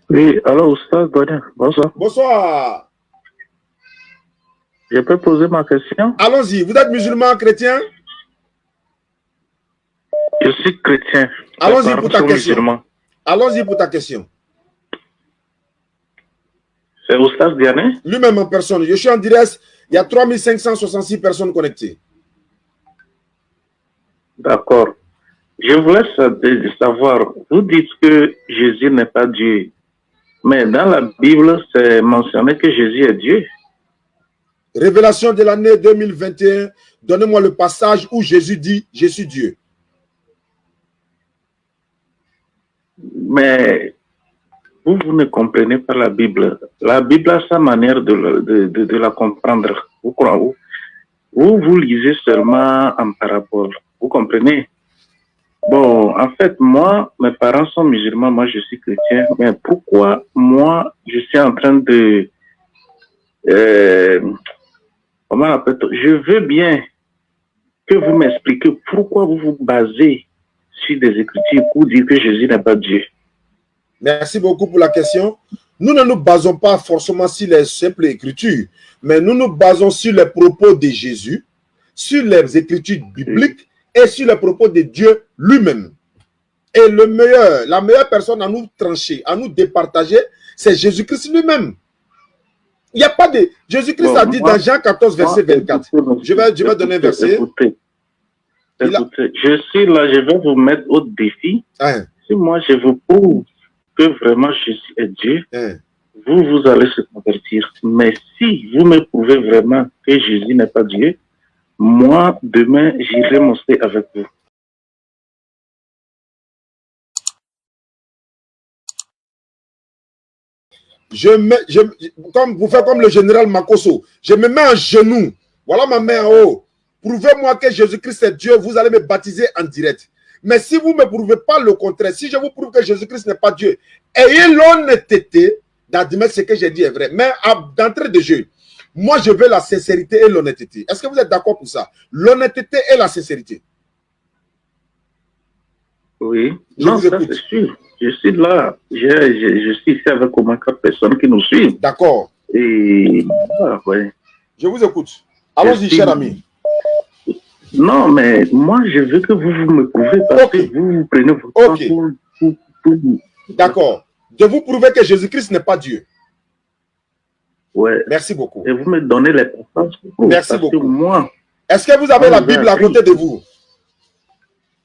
Oui, alors, Oustaz Godin, bonsoir. Bonsoir. Je peux poser ma question? Allons-y. Vous êtes musulman, chrétien? Je suis chrétien. Allons-y pour ta question. Allons-y pour ta question. C'est Oustaz Diané? Lui-même en personne. Je suis en direct. Il y a 3566 personnes connectées. D'accord. Je voulais savoir, vous dites que Jésus n'est pas Dieu. Mais dans la Bible, c'est mentionné que Jésus est Dieu. Révélation de l'année 2021. Donnez-moi le passage où Jésus dit « Je suis Dieu ». Mais vous ne comprenez pas la Bible. La Bible a sa manière de la comprendre. Vous lisez seulement en parabole. Vous comprenez? Bon, en fait, moi, mes parents sont musulmans, moi je suis chrétien. Mais pourquoi moi, je suis en train de... comment on appelle ça? Je veux bien que vous m'expliquiez pourquoi vous vous basez sur des écritures pour dire que Jésus n'est pas Dieu. Merci beaucoup pour la question. Nous ne nous basons pas forcément sur les simples écritures, mais nous nous basons sur les propos de Jésus, sur les écritures bibliques et sur les propos de Dieu lui-même. Et la meilleure personne à nous trancher, à nous départager, c'est Jésus-Christ lui-même. Il n'y a pas de... Jésus-Christ a dit dans Jean 14, verset 24. Je vais donner un verset. Écoutez, je suis là, je vais vous mettre au défi. Si moi je vous prouve que vraiment Jésus est Dieu, vous allez se convertir. Mais si vous me prouvez vraiment que Jésus n'est pas Dieu, moi, demain, j'irai mosquer avec vous. Vous faites comme le général Makosso, je me mets en genoux. Voilà ma main en haut. Prouvez-moi que Jésus-Christ est Dieu, vous allez me baptiser en direct. Mais si vous ne me prouvez pas le contraire, si je vous prouve que Jésus-Christ n'est pas Dieu, ayez l'honnêteté d'admettre ce que j'ai dit est vrai. Mais d'entrée de jeu, moi je veux la sincérité et l'honnêteté. Est-ce que vous êtes d'accord pour ça? L'honnêteté et la sincérité. Oui, non, ça c'est sûr. Je suis là, je suis ici avec au moins 4 personnes qui nous suivent. D'accord. Et voilà, ouais. Je vous écoute. Allons-y, cher ami. Non, mais moi, je veux que vous me prouvez parce que vous prenez votre temps pour... D'accord. De vous prouver que Jésus-Christ n'est pas Dieu. Ouais. Merci beaucoup. Et vous me donnez les passages. Merci beaucoup. Moi... Est-ce que vous avez la Bible à côté de vous?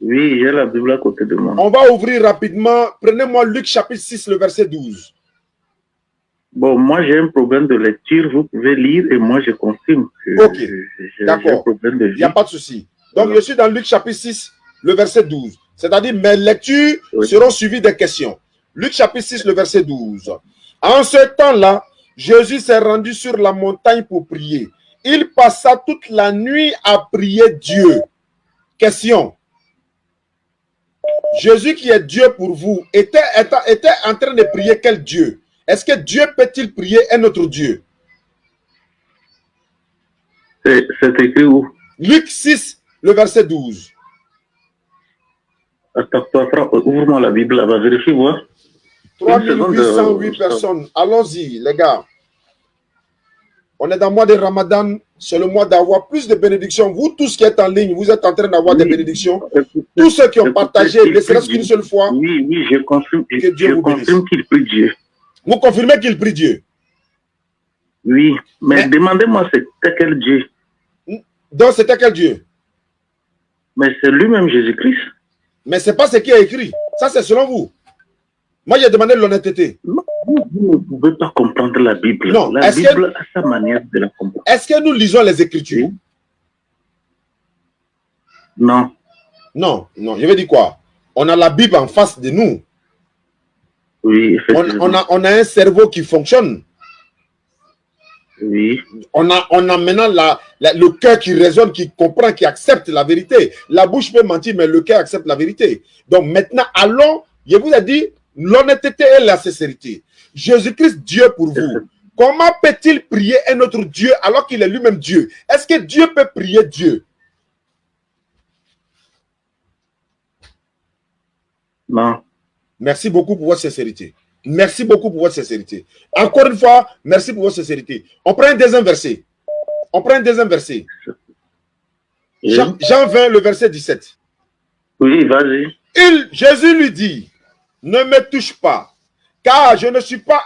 Oui, j'ai la Bible à côté de moi. On va ouvrir rapidement. Prenez-moi Luc chapitre 6, le verset 12. Bon, moi j'ai un problème de lecture. Vous pouvez lire et moi je confirme. Ok, d'accord. Il n'y a pas de souci. Donc je suis dans Luc chapitre 6, le verset 12. C'est-à-dire mes lectures seront suivies des questions. Luc chapitre 6, le verset 12. En ce temps-là, Jésus s'est rendu sur la montagne pour prier. Il passa toute la nuit à prier Dieu. Question. Jésus qui est Dieu pour vous était en train de prier quel Dieu? Est-ce que Dieu peut-il prier un autre Dieu? C'est écrit où? Luc 6, le verset 12. Attends, ouvre-moi la Bible, là-bas, vérifie, voir. 3808 personnes. Allons-y, les gars. On est dans le mois de Ramadan. C'est le mois d'avoir plus de bénédictions. Vous tous qui êtes en ligne, vous êtes en train d'avoir des bénédictions. Tous ceux qui ont partagé, ne serait-ce qu'une seule fois. Oui, je confirme qu'il prie Dieu. Vous confirmez qu'il prie Dieu? Oui, mais demandez-moi c'était quel Dieu? Donc c'était quel Dieu? Mais c'est lui-même Jésus-Christ. Mais ce n'est pas ce qui est écrit. Ça, c'est selon vous. Moi, j'ai demandé l'honnêteté. Vous ne pouvez pas comprendre la Bible. Non. La Bible a sa manière de la comprendre. Est-ce que nous lisons les Écritures? Non. Non, non. Je vais dire quoi? On a la Bible en face de nous. Oui, effectivement. On a un cerveau qui fonctionne. Oui. On a maintenant le cœur qui raisonne, qui comprend, qui accepte la vérité. La bouche peut mentir, mais le cœur accepte la vérité. Donc maintenant, allons, je vous ai dit, l'honnêteté et la sincérité. Jésus-Christ, Dieu pour vous. Comment peut-il prier un autre Dieu alors qu'il est lui-même Dieu? Est-ce que Dieu peut prier Dieu? Non. Merci beaucoup pour votre sincérité. Merci beaucoup pour votre sincérité. Encore une fois, merci pour votre sincérité. On prend un deuxième verset. On prend un deuxième verset. Jean 20, le verset 17. Oui, vas-y. Jésus lui dit, ne me touche pas, car je ne suis pas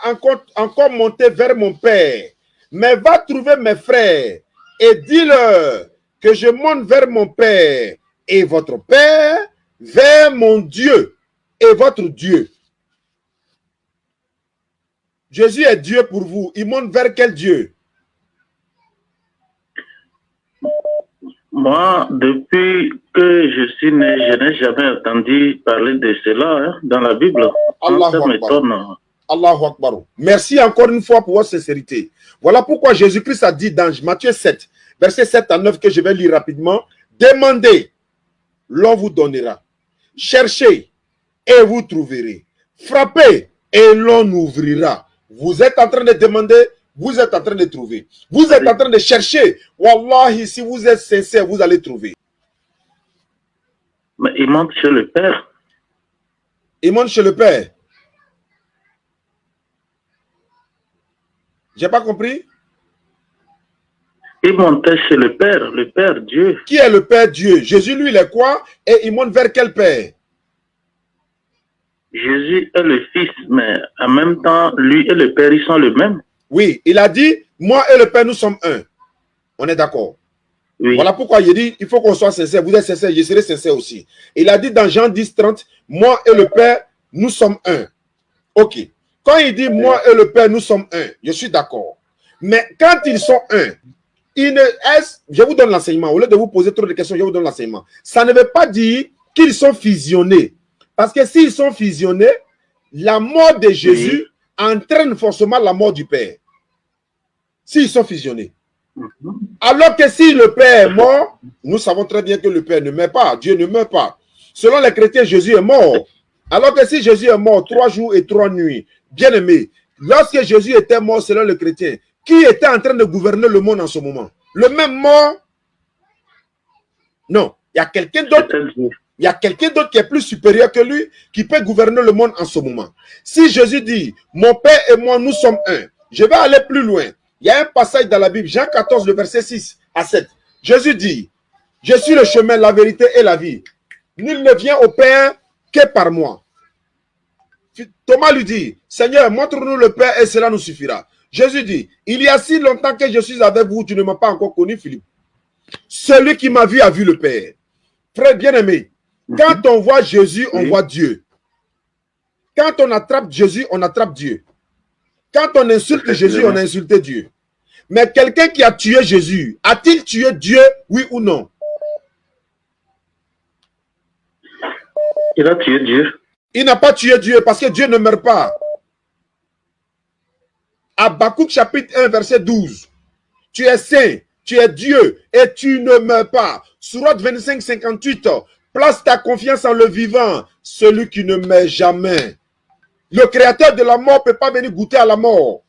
encore monté vers mon Père, mais va trouver mes frères et dis-leur que je monte vers mon Père et votre Père, vers mon Dieu et votre Dieu. Jésus est Dieu pour vous. Il monte vers quel Dieu? Moi, depuis que je suis né, je n'ai jamais entendu parler de cela hein, dans la Bible. Ça m'étonne. Allahu Akbar. Merci encore une fois pour votre sincérité. Voilà pourquoi Jésus-Christ a dit dans Matthieu 7, verset 7 à 9, que je vais lire rapidement. Demandez, l'on vous donnera. Cherchez et vous trouverez. Frappez et l'on ouvrira. Vous êtes en train de demander, vous êtes en train de trouver. Vous êtes en train de chercher. Wallahi, si vous êtes sincère, vous allez trouver. Mais il monte chez le Père. Il monte chez le Père. J'ai pas compris? Il montait chez le Père Dieu. Qui est le Père Dieu? Jésus, lui, il est quoi? Et il monte vers quel Père? Jésus est le Fils, mais en même temps, lui et le Père, ils sont le même. Oui, il a dit, moi et le Père, nous sommes un. On est d'accord. Oui. Voilà pourquoi il dit, il faut qu'on soit sincère. Vous êtes sincère, je serai sincère aussi. Il a dit dans Jean 10, 30, moi et le Père, nous sommes un. Ok. Quand il dit, moi et le Père, nous sommes un, je suis d'accord. Mais quand ils sont un, je vous donne l'enseignement. Au lieu de vous poser trop de questions, je vous donne l'enseignement. Ça ne veut pas dire qu'ils sont fusionnés. Parce que s'ils sont fusionnés, la mort de Jésus entraîne forcément la mort du Père. S'ils sont fusionnés. Alors que si le Père est mort, nous savons très bien que le Père ne meurt pas. Dieu ne meurt pas. Selon les chrétiens, Jésus est mort. Alors que si Jésus est mort 3 jours et 3 nuits, bien aimé, lorsque Jésus était mort selon les chrétiens, qui était en train de gouverner le monde en ce moment? Le même mort? Non, il y a quelqu'un d'autre. Il y a quelqu'un d'autre qui est plus supérieur que lui, qui peut gouverner le monde en ce moment. Si Jésus dit, mon Père et moi, nous sommes un, je vais aller plus loin. Il y a un passage dans la Bible, Jean 14, le verset 6 à 7. Jésus dit, je suis le chemin, la vérité et la vie. Nul ne vient au Père que par moi. Thomas lui dit, Seigneur, montre-nous le Père et cela nous suffira. Jésus dit, il y a si longtemps que je suis avec vous, tu ne m'as pas encore connu, Philippe. Celui qui m'a vu a vu le Père. Frère bien-aimé, quand on voit Jésus, on voit Dieu. Quand on attrape Jésus, on attrape Dieu. Quand on insulte Jésus, on a insulté Dieu. Mais quelqu'un qui a tué Jésus, a-t-il tué Dieu, oui ou non? Il a tué Dieu. Il n'a pas tué Dieu parce que Dieu ne meurt pas. Habakkuk chapitre 1, verset 12. Tu es saint, tu es Dieu et tu ne meurs pas. Sourate 25, 58. Place ta confiance en le vivant, celui qui ne meurt jamais. Le créateur de la mort ne peut pas venir goûter à la mort.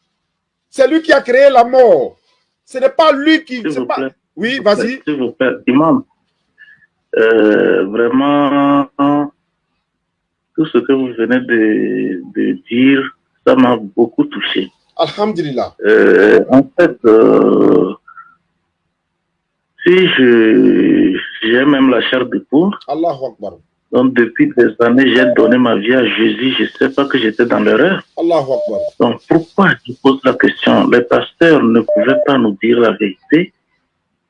C'est lui qui a créé la mort. Ce n'est pas lui qui... Pas... Oui, vas-y. S'il vous plaît, Imam. Vraiment, tout ce que vous venez de dire, ça m'a beaucoup touché. Alhamdulillah. En fait, si j'ai même la chair de poule, Allahu Akbar. Donc, depuis des années, j'ai donné ma vie à Jésus. Je ne sais pas que j'étais dans l'erreur. Allahu Akbar. Donc, pourquoi je pose la question? Les pasteurs ne pouvaient pas nous dire la vérité.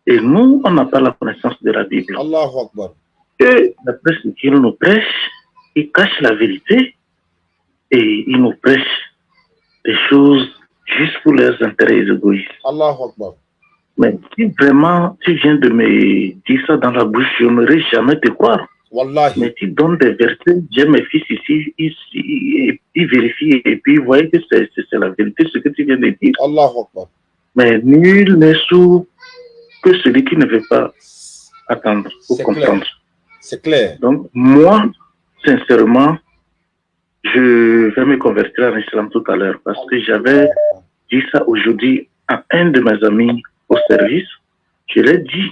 Et nous, on n'a pas la connaissance de la Bible. Allahu Akbar. Et d'après ce qu'ils nous prêchent, ils cachent la vérité. Et ils nous prêchent des choses juste pour leurs intérêts égoïstes. Allahu Akbar. Mais si vraiment tu viens de me dire ça dans la bouche, je n'aurais jamais te croire. Wallahi. Mais tu donnes des versets, j'ai mes fils ici, ils vérifient et puis ils voient que c'est la vérité ce que tu viens de dire. Allahu Akbar. Mais nul n'est sourd que celui qui ne veut pas attendre ou comprendre. C'est clair. Donc moi, sincèrement, je vais me convertir en islam tout à l'heure parce que dit ça aujourd'hui à un de mes amis au service. Je l'ai dit.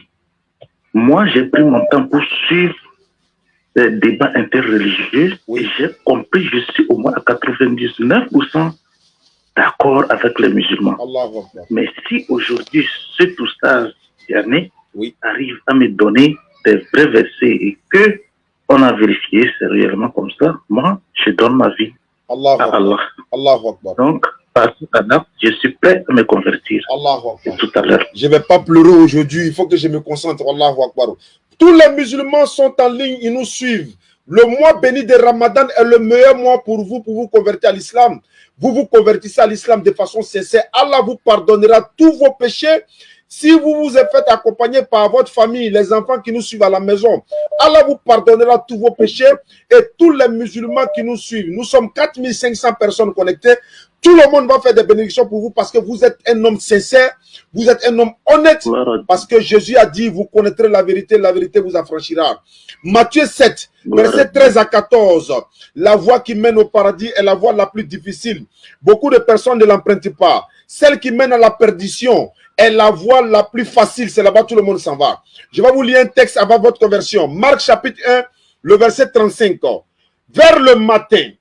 Moi, j'ai pris mon temps pour suivre des débats interreligieux et j'ai compris, je suis au moins à 99% d'accord avec les musulmans. Mais si aujourd'hui, ce tout ça, Yanné, arrive à me donner des vrais versets et que on a vérifié, c'est réellement comme ça, moi, je donne ma vie à Allah. Donc, par ce canal, je suis prêt à me convertir. Tout à l'heure. Je ne vais pas pleurer aujourd'hui, il faut que je me concentre. Allahu Akbar. Tous les musulmans sont en ligne, ils nous suivent. Le mois béni de Ramadan est le meilleur mois pour vous convertir à l'islam. Vous vous convertissez à l'islam de façon sincère. Allah vous pardonnera tous vos péchés. Si vous vous êtes fait accompagner par votre famille, les enfants qui nous suivent à la maison, Allah vous pardonnera tous vos péchés et tous les musulmans qui nous suivent. Nous sommes 4500 personnes connectées. Tout le monde va faire des bénédictions pour vous parce que vous êtes un homme sincère, vous êtes un homme honnête, parce que Jésus a dit, vous connaîtrez la vérité vous affranchira. Matthieu 7, versets 13 à 14, la voie qui mène au paradis est la voie la plus difficile. Beaucoup de personnes ne l'empruntent pas. Celle qui mène à la perdition est la voie la plus facile, c'est là-bas tout le monde s'en va. Je vais vous lire un texte avant votre conversion. Marc chapitre 1, le verset 35. Vers le matin,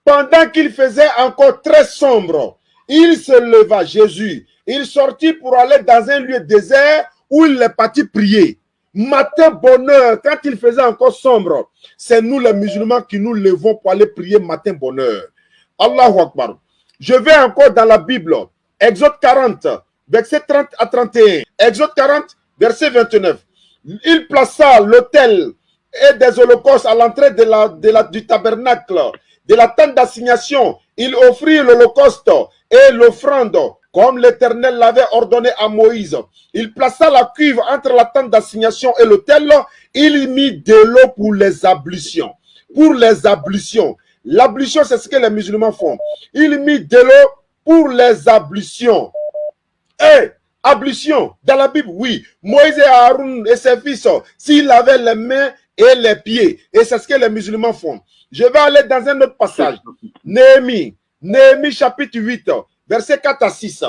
pendant qu'il faisait encore très sombre, il se leva, Jésus. Il sortit pour aller dans un lieu désert où il est parti prier. Matin, bonheur, quand il faisait encore sombre, c'est nous les musulmans qui nous levons pour aller prier matin, bonheur. Allahu Akbar. Je vais encore dans la Bible. Exode 40, verset 30 à 31. Exode 40, verset 29. Il plaça l'autel et des holocaustes à l'entrée du tabernacle, de la tente d'assignation. Il offrit l'holocauste et l'offrande, comme l'Éternel l'avait ordonné à Moïse. Il plaça la cuve entre la tente d'assignation et l'autel. Il y mit de l'eau pour les ablutions. Pour les ablutions. L'ablution, c'est ce que les musulmans font. Il mit de l'eau pour les ablutions. Ablution, dans la Bible, oui. Moïse et Aaron et ses fils, s'ils avaient les mains et les pieds. Et c'est ce que les musulmans font. Je vais aller dans un autre passage. Néhémie chapitre 8, verset 4 à 6.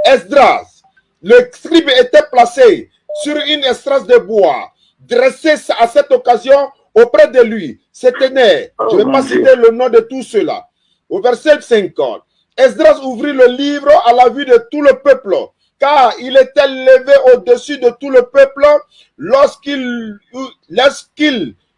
Esdras, le scribe était placé sur une estrade de bois, dressé à cette occasion auprès de lui. C'était je ne vais pas citer le nom de tous ceux-là. Au verset 50, Esdras ouvrit le livre à la vue de tout le peuple, car il était levé au-dessus de tout le peuple. Lorsqu'il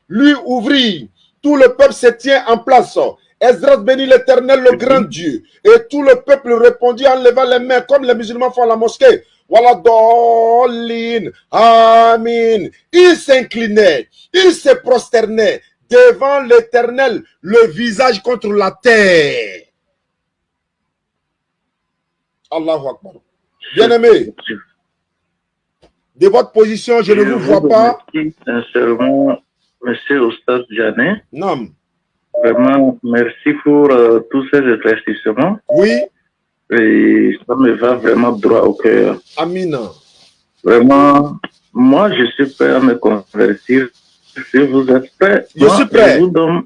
lui ouvrit, tout le peuple se tient en place. Esdras bénit l'Éternel, le grand Dieu. Et tout le peuple répondit en levant les mains, comme les musulmans font à la mosquée. Voilà, Dolin, Amin. Il s'inclinait, il se prosternait devant l'Éternel, le visage contre la terre. Allahu Akbar. Bien-aimé, de votre position, je ne vous vois pas. Sincèrement, monsieur Oustaz Jané. Non. Vraiment, merci pour tous ces éclaircissements. Oui. Et ça me va vraiment droit au cœur. Amina. Vraiment, moi, je suis prêt à me convertir. Si vous êtes prêt, je suis prêt. Je vous donne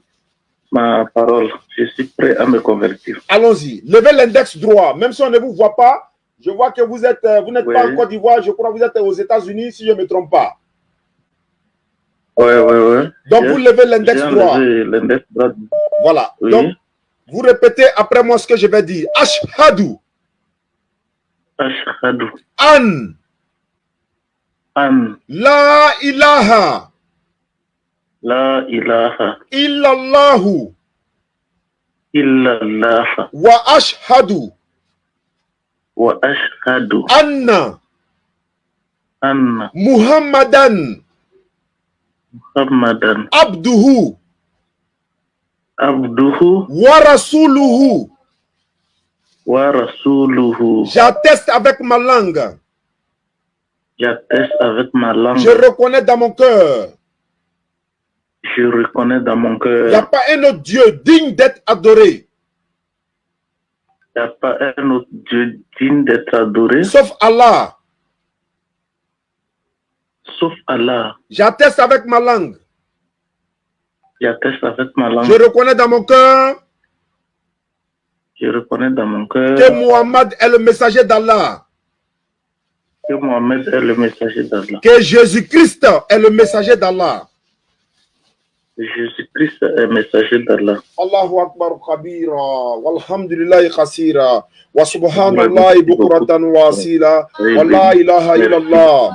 ma parole. Je suis prêt à me convertir. Allons-y. Levez l'index droit. Même si on ne vous voit pas, je vois que vous n'êtes pas en Côte d'Ivoire. Je crois que vous êtes aux États-Unis, si je ne me trompe pas. Oui. Donc, vous levez l'index droit. Voilà. Oui. Donc, vous répétez après moi ce que je vais dire. Ashhadu. Ashhadu. An. La ilaha. La ilaha. Illallahu. Illallah. Wa ashhadu. Wa ashhadu. Anna. Muhammadan. Abduhu. Wa rasuluhu. J'atteste avec ma langue. Je reconnais dans mon cœur. Il n'y a pas un autre Dieu digne d'être adoré. Sauf Allah. J'atteste avec ma langue. Je reconnais dans mon cœur. Je reconnais dans mon cœur que Mohammed est le messager d'Allah. que Mohammed est le messager d'Allah. Que Jésus-Christ est le messager d'Allah. Jésus-Christ est le messager d'Allah. Allahu Akbar kabira, walhamdulillahi khasira, wa subhanallahi bukratan wa asila, wa la ilaha illallah.